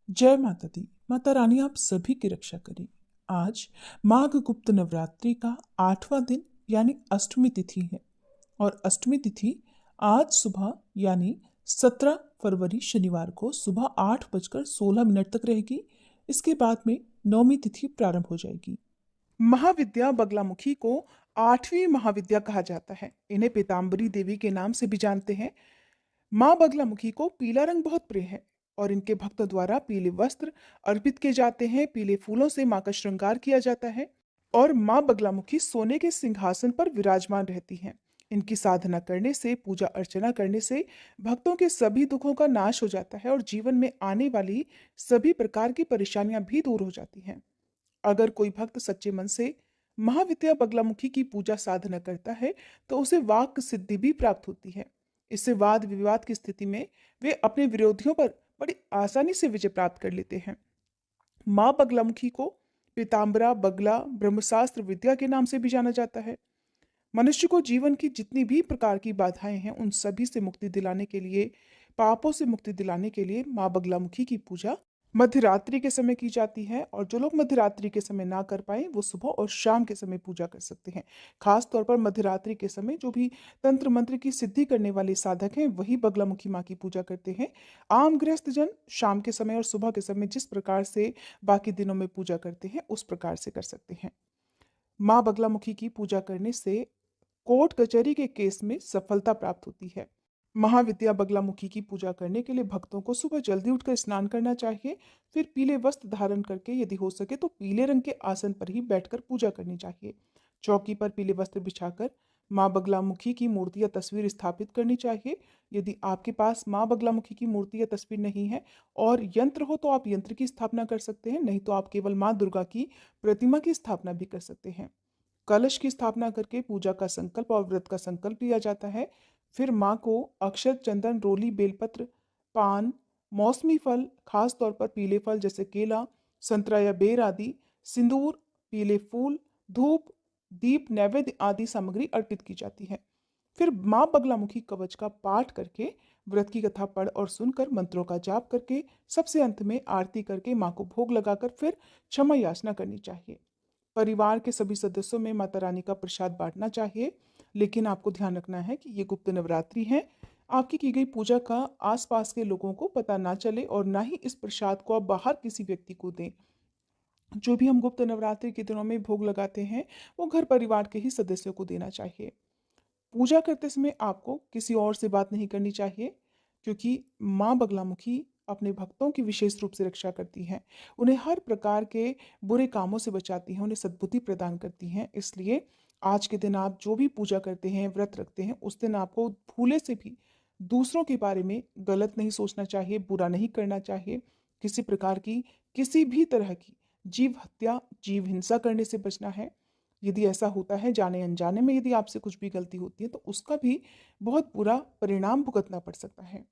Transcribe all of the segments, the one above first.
जय माता दी। माता रानी आप सभी की रक्षा करें। आज माघ गुप्त नवरात्रि का 8वां दिन यानी अष्टमी तिथि है और अष्टमी तिथि आज सुबह यानी 17 फरवरी शनिवार को सुबह 8:16 तक रहेगी। इसके बाद में नौमी तिथि प्रारंभ हो जाएगी। महाविद्या बगलामुखी को 8वीं महाविद्या कहा जाता है। इन्हें पीताम्बरी देवी के नाम से भी जानते हैं। माँ बगलामुखी को पीला रंग बहुत प्रिय है और इनके भक्तों द्वारा पीले वस्त्र अर्पित किए जाते हैं। पीले फूलों से माँ का श्रृंगार किया जाता है और माँ बगलामुखी सोने के सिंहासन पर विराजमान रहती हैं। इनकी साधना करने से, पूजा अर्चना करने से भक्तों के सभी दुखों का नाश हो जाता है और जीवन में आने वाली सभी प्रकार की परेशानियां भी दूर हो जाती हैं। अगर कोई भक्त सच्चे मन से महाविद्या बगलामुखी की पूजा साधना करता है तो उसे वाक सिद्धि भी प्राप्त होती है। इससे वाद विवाद की स्थिति में वे अपने विरोधियों पर बड़ी आसानी से विजय प्राप्त कर लेते हैं। माँ बगलामुखी को पीताम्बरा बगला ब्रह्मशास्त्र विद्या के नाम से भी जाना जाता है। मनुष्य को जीवन की जितनी भी प्रकार की बाधाएं हैं उन सभी से मुक्ति दिलाने के लिए, पापों से मुक्ति दिलाने के लिए माँ बगलामुखी की पूजा मध्यरात्रि के समय की जाती है। और जो लोग मध्यरात्रि के समय ना कर पाए वो सुबह और शाम के समय पूजा कर सकते हैं। खास तौर पर मध्यरात्रि के समय जो भी तंत्र मंत्र की सिद्धि करने वाले साधक हैं वही बगलामुखी माँ की पूजा करते हैं। आम गृहस्थ जन शाम के समय और सुबह के समय जिस प्रकार से बाकी दिनों में पूजा करते हैं उस प्रकार से कर सकते हैं। माँ बगलामुखी की पूजा करने से कोर्ट कचहरी के केस में सफलता प्राप्त होती है। महाविद्या बगलामुखी की पूजा करने के लिए भक्तों को सुबह जल्दी उठकर स्नान करना चाहिए। फिर पीले वस्त्र धारण करके यदि हो सके तो पीले रंग के आसन पर ही बैठकर पूजा करनी चाहिए। चौकी पर पीले वस्त्र बिछाकर माँ बगलामुखी की मूर्ति या तस्वीर स्थापित करनी चाहिए। यदि आपके पास माँ बगलामुखी की मूर्ति या तस्वीर नहीं है और यंत्र हो तो आप यंत्र की स्थापना कर सकते हैं, नहीं तो आप केवल माँ दुर्गा की प्रतिमा की स्थापना भी कर सकते हैं। कलश की स्थापना करके पूजा का संकल्प और व्रत का संकल्प लिया जाता है। फिर माँ को अक्षत, चंदन, रोली, बेलपत्र, पान, मौसमी फल, खास तौर पर पीले फल जैसे केला, संतरा या बेर आदि, सिंदूर, पीले फूल, धूप, दीप, नैवेद्य आदि सामग्री अर्पित की जाती है। फिर माँ बगलामुखी कवच का पाठ करके, व्रत की कथा पढ़ और सुनकर, मंत्रों का जाप करके, सबसे अंत में आरती करके माँ को भोग लगाकर फिर क्षमा याचना करनी चाहिए। परिवार के सभी सदस्यों में माता रानी का प्रसाद बांटना चाहिए। लेकिन आपको ध्यान रखना है कि ये गुप्त नवरात्रि है। आपकी की गई पूजा का आसपास के लोगों को पता ना चले और ना ही इस प्रसाद को आप बाहर किसी व्यक्ति को दें। जो भी हम गुप्त नवरात्रि के दिनों में भोग लगाते हैं वो घर परिवार के ही सदस्यों को देना चाहिए। पूजा करते समय आपको किसी और से बात नहीं करनी चाहिए, क्योंकि माँ बगलामुखी अपने भक्तों की विशेष रूप से रक्षा करती हैं। उन्हें हर प्रकार के बुरे कामों से बचाती हैं, उन्हें सद्बुद्धि प्रदान करती हैं। इसलिए आज के दिन आप जो भी पूजा करते हैं, व्रत रखते हैं, उस दिन आपको भूले से भी दूसरों के बारे में गलत नहीं सोचना चाहिए, बुरा नहीं करना चाहिए। किसी प्रकार की, किसी भी तरह की जीव हत्या, जीव हिंसा करने से बचना है। यदि ऐसा होता है, जाने अनजाने में यदि आपसे कुछ भी गलती होती है तो उसका भी बहुत बुरा परिणाम भुगतना पड़ सकता है।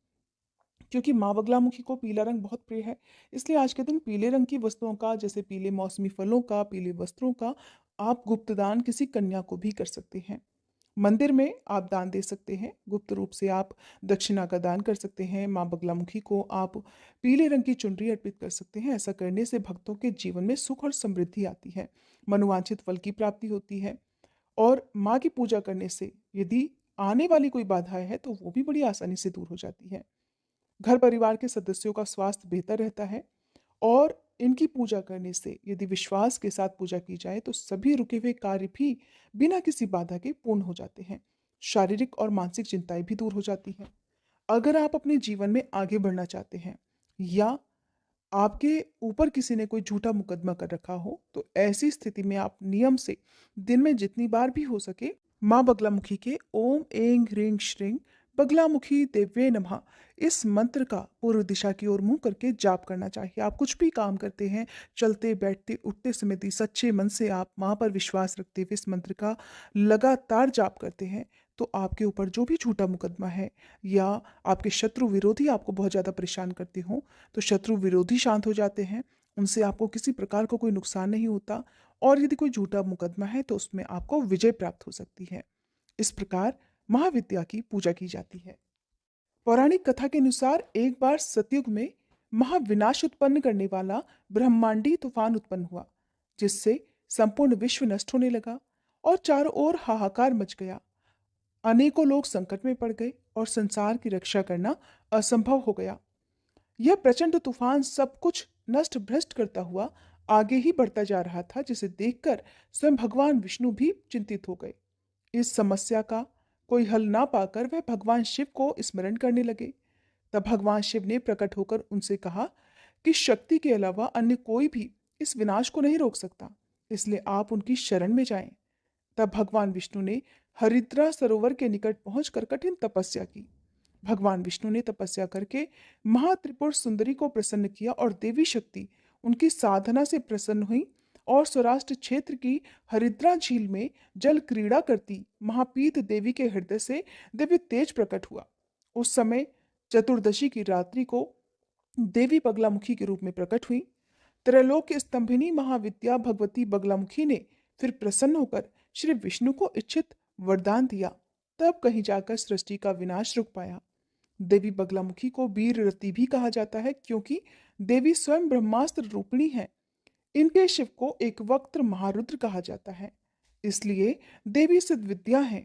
क्योंकि माँ बगलामुखी को पीला रंग बहुत प्रिय है, इसलिए आज के दिन पीले रंग की वस्तुओं का, जैसे पीले मौसमी फलों का, पीले वस्त्रों का आप गुप्त दान किसी कन्या को भी कर सकते हैं। मंदिर में आप दान दे सकते हैं, गुप्त रूप से आप दक्षिणा का दान कर सकते हैं। माँ बगलामुखी को आप पीले रंग की चुनरी अर्पित कर सकते हैं। ऐसा करने से भक्तों के जीवन में सुख और समृद्धि आती है, मनोवांछित फल की प्राप्ति होती है। और माँ की पूजा करने से यदि आने वाली कोई बाधाएं है तो वो भी बड़ी आसानी से दूर हो जाती है। घर परिवार के सदस्यों का स्वास्थ्य बेहतर रहता है और इनकी पूजा करने से यदि विश्वास के साथ पूजा की जाए तो सभी रुके हुए कार्य भी बिना किसी बाधा के पूर्ण हो जाते हैं। शारीरिक और मानसिक चिंताएं भी दूर हो जाती हैं। अगर आप अपने जीवन में आगे बढ़ना चाहते हैं या आपके ऊपर किसी ने कोई झूठा मुकदमा कर रखा हो तो ऐसी स्थिति में आप नियम से दिन में जितनी बार भी हो सके माँ बगलामुखी के ओम ऐं ह्रीं श्रीं बगलामुखी देव्ये नमः इस मंत्र का पूर्व दिशा की ओर मुंह करके जाप करना चाहिए। आप कुछ भी काम करते हैं, चलते बैठते उठते समय यदि सच्चे मन से आप माँ पर विश्वास रखते हुए इस मंत्र का लगातार जाप करते हैं तो आपके ऊपर जो भी झूठा मुकदमा है या आपके शत्रु विरोधी आपको बहुत ज़्यादा परेशान करते हों तो शत्रु विरोधी शांत हो जाते हैं, उनसे आपको किसी प्रकार का कोई नुकसान नहीं होता और यदि कोई झूठा मुकदमा है तो उसमें आपको विजय प्राप्त हो सकती है। इस प्रकार महाविद्या की पूजा की जाती है। पौराणिक कथा के अनुसार एक बार सतयुग में महाविनाश उत्पन्न करने वाला ब्रह्मांडी तूफान उत्पन्न हुआ, जिससे संपूर्ण विश्व नष्ट होने लगा और चारों ओर हाहाकार मच गया। अनेकों लोग संकट में पड़ गए और संसार की रक्षा करना असंभव हो गया। यह प्रचंड तूफान सब कुछ नष्ट भ्रष्ट करता हुआ आगे ही बढ़ता जा रहा था, जिसे देखकर स्वयं भगवान विष्णु भी चिंतित हो गए। इस समस्या का कोई हल ना पाकर वह भगवान शिव को स्मरण करने लगे। तब भगवान शिव ने प्रकट होकर उनसे कहा कि शक्ति के अलावा अन्य कोई भी इस विनाश को नहीं रोक सकता, इसलिए आप उनकी शरण में जाएं। तब भगवान विष्णु ने हरिद्रा सरोवर के निकट पहुंचकर कठिन तपस्या की। भगवान विष्णु ने तपस्या करके महात्रिपुर सुंदरी को प्रसन्न किया और देवी शक्ति उनकी साधना से प्रसन्न हुई और सौराष्ट्र क्षेत्र की हरिद्रा झील में जल क्रीड़ा करती महापीत देवी के हृदय से दिव्य तेज प्रकट हुआ। उस समय चतुर्दशी की रात्रि को देवी बगलामुखी के रूप में प्रकट हुई। त्रैलोक्य स्तंभिनी महाविद्या भगवती बगलामुखी ने फिर प्रसन्न होकर श्री विष्णु को इच्छित वरदान दिया। तब कहीं जाकर सृष्टि का विनाश रुक पाया। देवी बगलामुखी को वीर रति भी कहा जाता है, क्योंकि देवी स्वयं ब्रह्मास्त्र रूपिणी है। इनके शिव को एक वक्त महारुद्र कहा जाता है, इसलिए देवी सिद्ध विद्या है।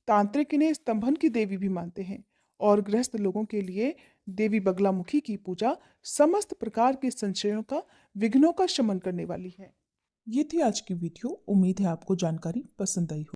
तांत्रिक इन्हें स्तंभन की देवी भी मानते हैं और गृहस्थ लोगों के लिए देवी बगलामुखी की पूजा समस्त प्रकार के संशयों का, विघ्नों का शमन करने वाली है। ये थी आज की वीडियो। उम्मीद है आपको जानकारी पसंद आई हो।